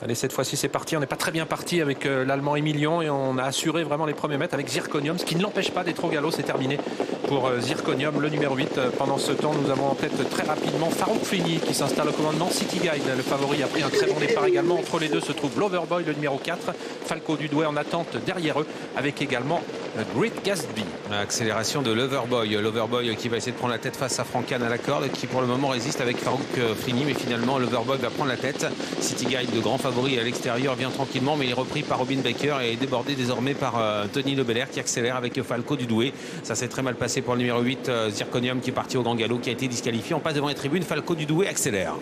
Allez, cette fois-ci c'est parti, on n'est pas très bien parti avec l'Allemand Emilion et on a assuré vraiment les premiers mètres avec Zirconium, ce qui ne l'empêche pas d'être au galop. C'est terminé pour Zirconium, le numéro 8. Pendant ce temps, nous avons en tête très rapidement Farouk Fini qui s'installe au commandement. City Guide, le favori, a pris un très bon départ également. Entre les deux se trouve Loverboy, le numéro 4. Falco du Douai en attente derrière eux, avec également Great Gatsby. Accélération de Loverboy. Loverboy qui va essayer de prendre la tête face à Francan à la corde, qui pour le moment résiste avec Farouk Fini, mais finalement Loverboy va prendre la tête. City Guide, de grand favori à l'extérieur, vient tranquillement, mais il est repris par Robin Baker et est débordé désormais par Tony Lebelair qui accélère avec Falco du Douai. Ça s'est très mal passé pour le numéro 8, Zirconium, qui est parti au grand galop, qui a été disqualifié. On passe devant les tribunes. Falco du Douai accélère.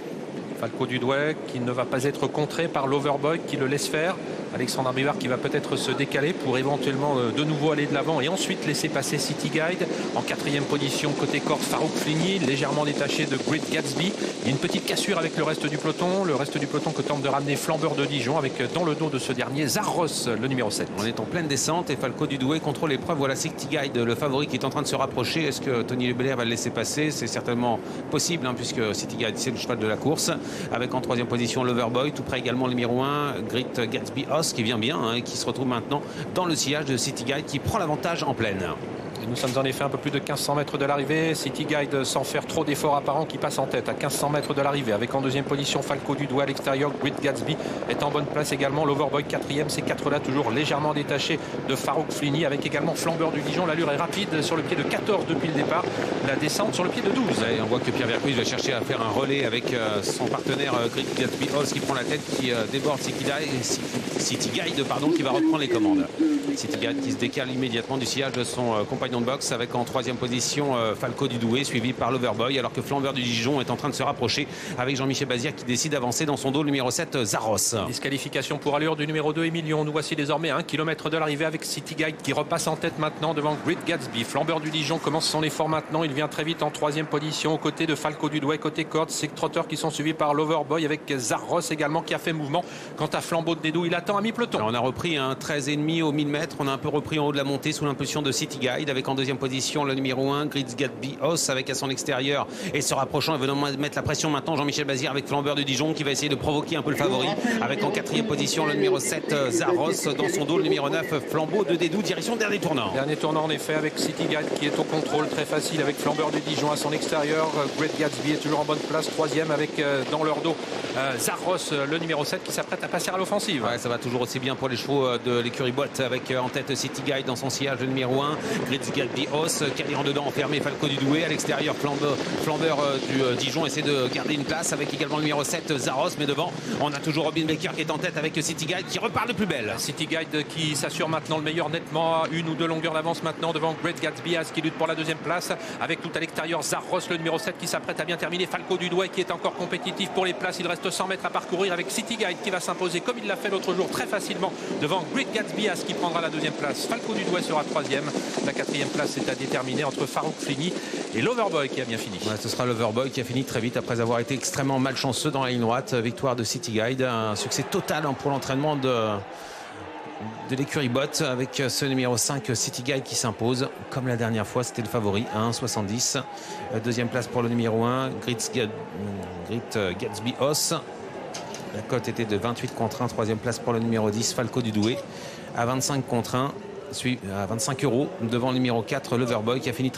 Falco du Douai qui ne va pas être contré par Loverboy qui le laisse faire. Alexandre Bivard qui va peut-être se décaler pour éventuellement de nouveau aller de l'avant et ensuite laisser passer City Guide. En quatrième position côté corde, Farouk Fini légèrement détaché de Great Gatsby. Il y a une petite cassure avec le reste du peloton que tente de ramener Flambeur de Dijon avec dans le dos de ce dernier Zarros, le numéro 7. On est en pleine descente et Falco du Douai contrôle l'épreuve. Voilà City Guide, le favori, qui est en train de se rapprocher. Est-ce que Tony Lebelair va le laisser passer? C'est certainement possible puisque City Guide, c'est le cheval de la course. Avec en troisième position Loverboy, tout près également le numéro 1, Great Gatsby Os, qui vient bien et qui se retrouve maintenant dans le sillage de City Guide qui prend l'avantage en pleine. Et nous sommes en effet un peu plus de 1500 mètres de l'arrivée. City Guide sans faire trop d'efforts apparents qui passe en tête à 1500 mètres de l'arrivée. Avec en deuxième position Falco du Douai à l'extérieur. Great Gatsby est en bonne place également. L'Overboy quatrième. Ces quatre-là toujours légèrement détachés de Farouk Fini. Avec également Flambeur du Dijon. L'allure est rapide sur le pied de 14 depuis le départ. La descente sur le pied de 12. Et on voit que Pierre Vercouille va chercher à faire un relais avec son partenaire Great Gatsby Oz qui prend la tête, qui déborde City Guide, qui va reprendre les commandes. City Guide qui se décale immédiatement du sillage de son compagnon de boxe avec en troisième position Falco du Douai suivi par Loverboy, alors que Flambeur du Dijon est en train de se rapprocher avec Jean-Michel Bazir qui décide d'avancer dans son dos le numéro 7 Zarros. Disqualification pour allure du numéro 2 Emilion. Nous voici désormais à 1 km de l'arrivée avec City Guide qui repasse en tête maintenant devant Great Gatsby. Flambeur du Dijon commence son effort maintenant. Il vient très vite en troisième position aux côtés de Falco du Douai côté corde. Ces trotteurs qui sont suivis par Loverboy avec Zarros également qui a fait mouvement. Quant à Flambeau de Dédou, il attend à mi-peloton. On a repris un 13,5 au 1000 mètres. On a un peu repris en haut de la montée sous l'impulsion de City Guide avec en deuxième position le numéro 1 Great Gatsby Os avec à son extérieur et se rapprochant et venant mettre la pression maintenant Jean-Michel Bazir avec Flambeur du Dijon qui va essayer de provoquer un peu le favori avec en quatrième position le numéro 7 Zarros, dans son dos le numéro 9 Flambeau de Dédou, direction dernier tournant. Dernier tournant en effet avec City Guide qui est au contrôle très facile avec Flambeur du Dijon à son extérieur. Great Gatsby est toujours en bonne place, troisième avec dans leur dos Zarros, le numéro 7 qui s'apprête à passer à l'offensive. Ouais, ça va toujours aussi bien pour les chevaux de l'écurie Boîte avec en tête City Guide dans son sillage le numéro 1 Great Gatsby Os, Cali en dedans enfermé Falco du Douai, à l'extérieur Flambeur du Dijon essaie de garder une place avec également le numéro 7 Zarros, mais devant on a toujours Robin Baker qui est en tête avec City Guide qui repart de plus belle. City Guide qui s'assure maintenant le meilleur nettement à une ou deux longueurs d'avance maintenant devant Great Gatsby As qui lutte pour la deuxième place avec tout à l'extérieur Zarros, le numéro 7 qui s'apprête à bien terminer. Falco du Douai qui est encore compétitif pour les places. Il reste 100 mètres à parcourir avec City Guide qui va s'imposer comme il l'a fait l'autre jour très facilement devant Great Gatsby As qui prendra la deuxième place. Falco du Douai sera troisième. La quatrième place est à déterminer entre Farouk Fini et Loverboy qui a bien fini. Ouais, ce sera Loverboy qui a fini très vite après avoir été extrêmement malchanceux dans la ligne droite. Victoire de City Guide, un succès total pour l'entraînement de l'écurie Bott avec ce numéro 5 City Guide qui s'impose comme la dernière fois. C'était le favori à 1,70. Deuxième place pour le numéro 1 Great Gatsby Os. La cote était de 28 contre 1. Troisième place pour le numéro 10 Falco du Douai à 25 contre 1, à 25 € devant le numéro 4 Loverboy qui a fini